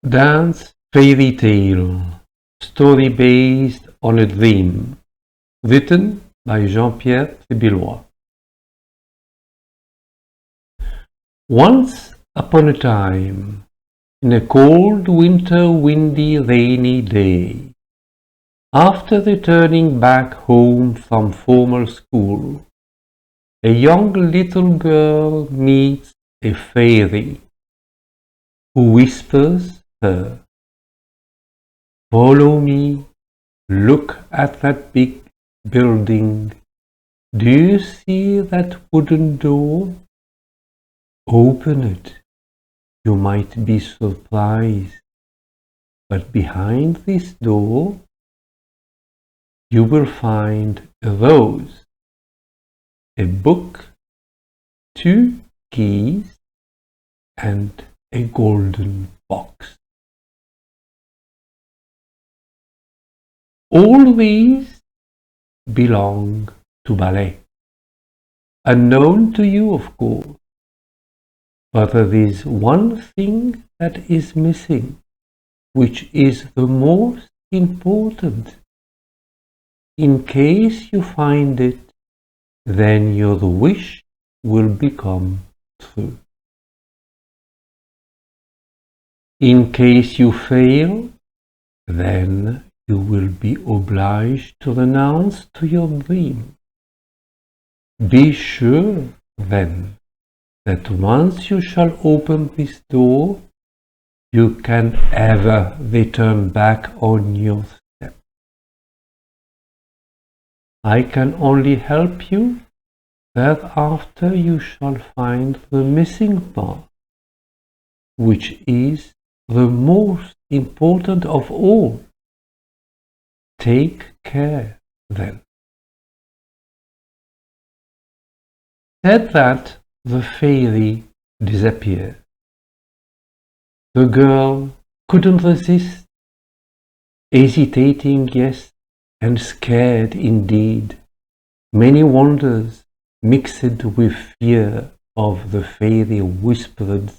Dance Fairy Tale, story based on a dream, written by Jean-Pierre. Once upon a time, in a cold winter, windy, rainy day, after returning back home from formal school, a young little girl meets a fairy who whispers her, "Follow me, look at that big building. Do you see that wooden door? Open it. You might be surprised, but behind this door you will find a rose, a book, 2 keys, and a golden box. All these belong to Ballet. Unknown to you, of course, but there is one thing that is missing, which is the most important. In case you find it, then your wish will become true. In case you fail, then you will be obliged to renounce to your dream. Be sure, then, that once you shall open this door, you can ever return back on your step. I can only help you, thereafter you shall find the missing part, which is the most important of all. Take care, then." Said that, the fairy disappeared. The girl couldn't resist, hesitating, yes, and scared indeed. Many wonders mixed with fear of the fairy whispered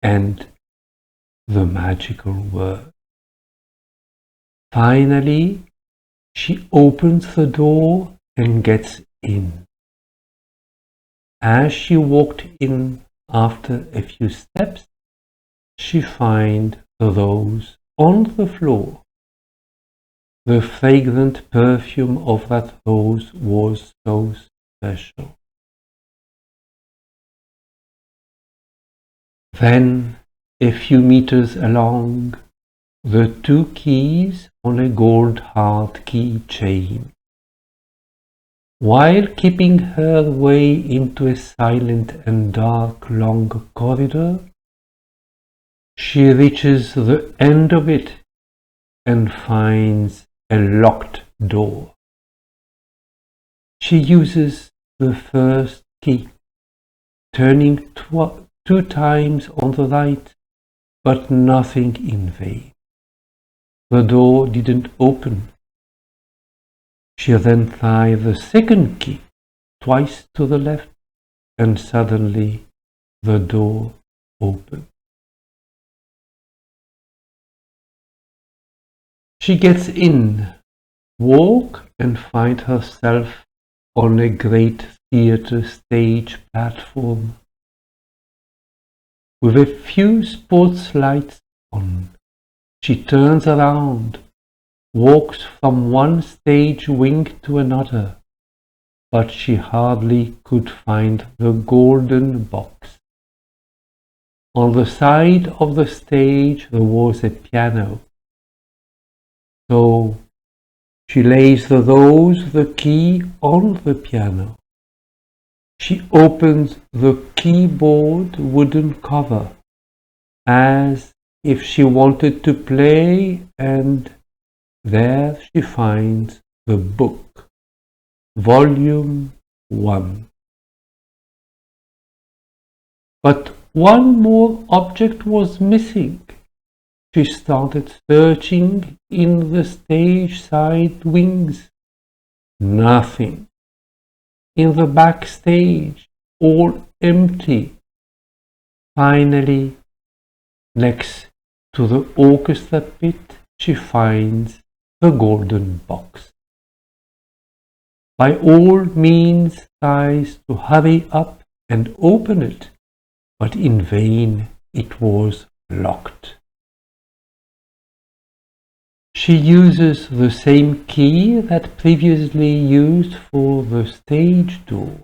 and the magical word. Finally, she opens the door and gets in. As she walked in, after a few steps, she finds the rose on the floor. The fragrant perfume of that rose was so special. Then, a few meters along, the 2 keys on a gold heart key chain. While keeping her way into a silent and dark long corridor, she reaches the end of it and finds a locked door. She uses the first key, turning 2 times on the right, but nothing in vain. The door didn't open. She then tried the second key, twice to the left, and suddenly the door opened. She gets in, walks, and finds herself on a great theatre stage platform with a few sports lights on. She turns around, walks from one stage wing to another, but she hardly could find the golden box. On the side of the stage there was a piano, so she lays the rose, the key, on the piano. She opens the keyboard wooden cover as if she wanted to play, and there she finds the book, Volume 1. But one more object was missing. She started searching in the stage side wings. Nothing. In the backstage, all empty. Finally, next to the orchestra pit, she finds the golden box. By all means tries to hurry up and open it, but in vain. It was locked. She uses the same key that previously used for the stage door.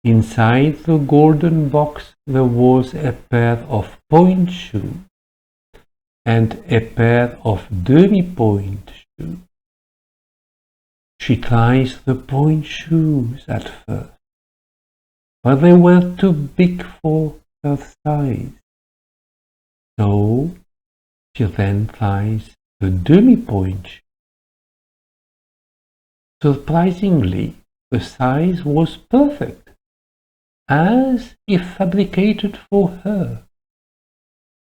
Inside the golden box there was a pair of point shoes and a pair of demi-point shoes. She tries the point shoes at first, but they were too big for her size. So she then tries the demi-point shoe. Surprisingly, the size was perfect, as if fabricated for her.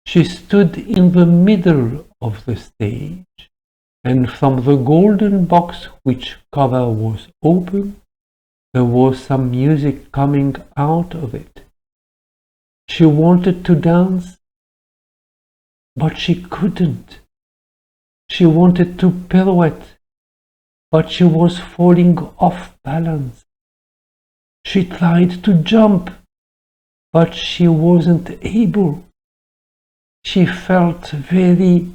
She stood in the middle of the stage, and from the golden box, which cover was open, there was some music coming out of it. She wanted to dance, but she couldn't. She wanted to pirouette, but she was falling off balance. She tried to jump, but she wasn't able. She felt very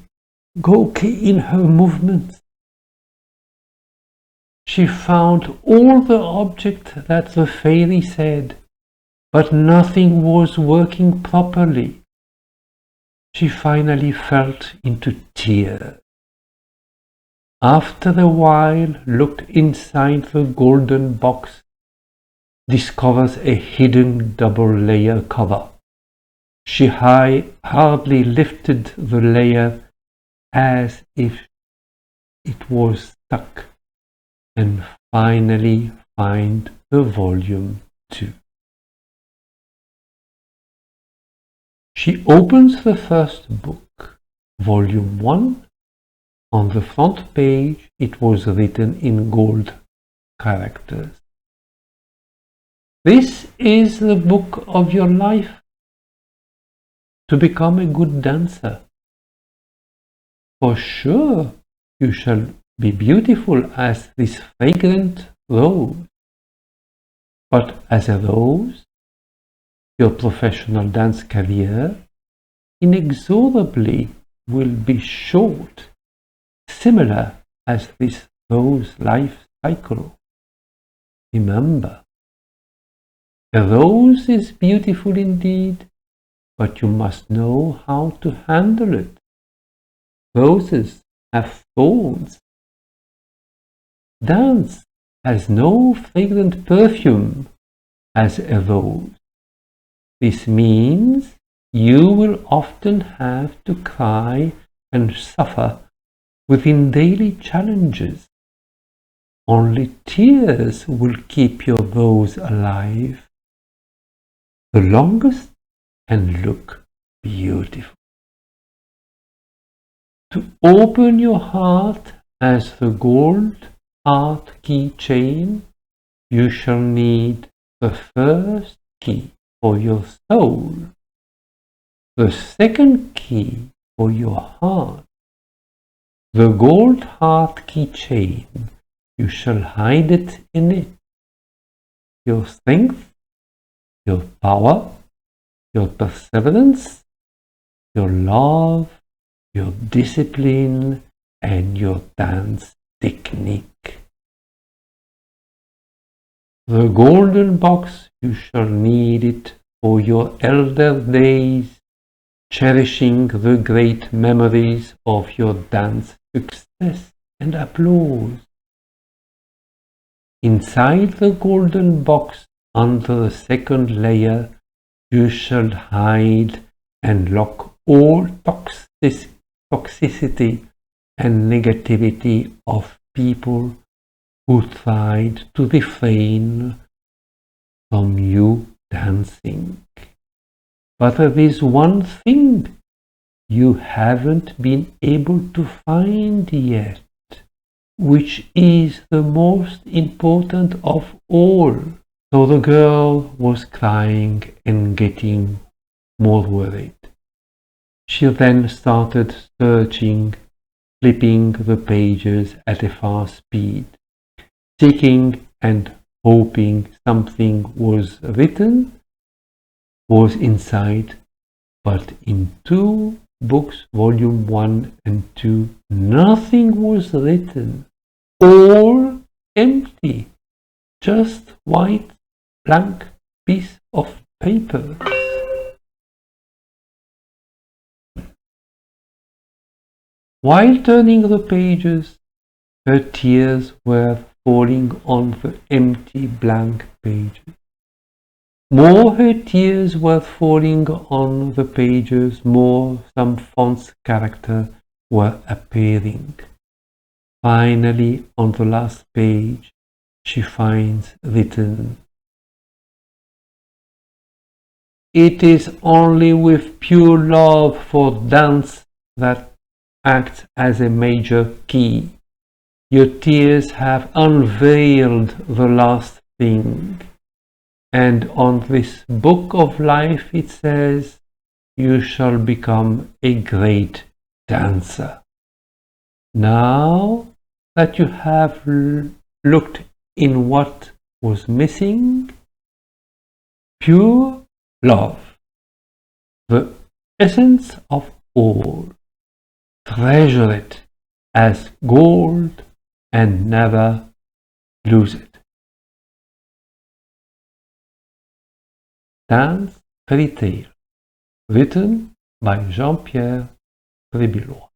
gawky in her movements. She found all the objects that the fairy said, but nothing was working properly. She finally fell into tears. After a while, looked inside the golden box, discovers a hidden double-layer cover. She hardly lifted the layer as if it was stuck, and finally find the volume 2. She opens the first book, volume 1. On the front page it was written in gold characters. This is the book of your life. To become a good dancer. For sure you shall be beautiful as this fragrant rose. But as a rose, your professional dance career inexorably will be short, similar as this rose life cycle. Remember, a rose is beautiful indeed, but you must know how to handle it. Roses have thorns. Dance has no fragrant perfume as a rose. This means you will often have to cry and suffer within daily challenges. Only tears will keep your rose alive the longest and look beautiful. To open your heart as the gold heart key chain, you shall need the first key for your soul, the second key for your heart. The gold heart key chain, you shall hide it in it. Your strength, your power, your perseverance, your love, your discipline, and your dance technique. The golden box, you shall need it for your elder days, cherishing the great memories of your dance success and applause. Inside the golden box, under the second layer, you shall hide and lock all toxicity and negativity of people who tried to refrain from you dancing. But there is one thing you haven't been able to find yet, which is the most important of all. So the girl was crying and getting more worried. She then started searching, flipping the pages at a fast speed, seeking and hoping something was inside, but in two books, volume 1 and 2, nothing was written. All empty, just white blank piece of paper. While turning the pages, her tears were falling on the empty blank pages. More her tears were falling on the pages, more some font's characters were appearing. Finally, on the last page, she finds written, "It is only with pure love for dance that acts as a major key. Your tears have unveiled the last thing. And on this book of life it says, you shall become a great dancer." Now that you have looked in what was missing, pure love, the essence of all, treasure it as gold and never lose it. Dance Fairy Tale, written by Jean-Pierre Trébillois.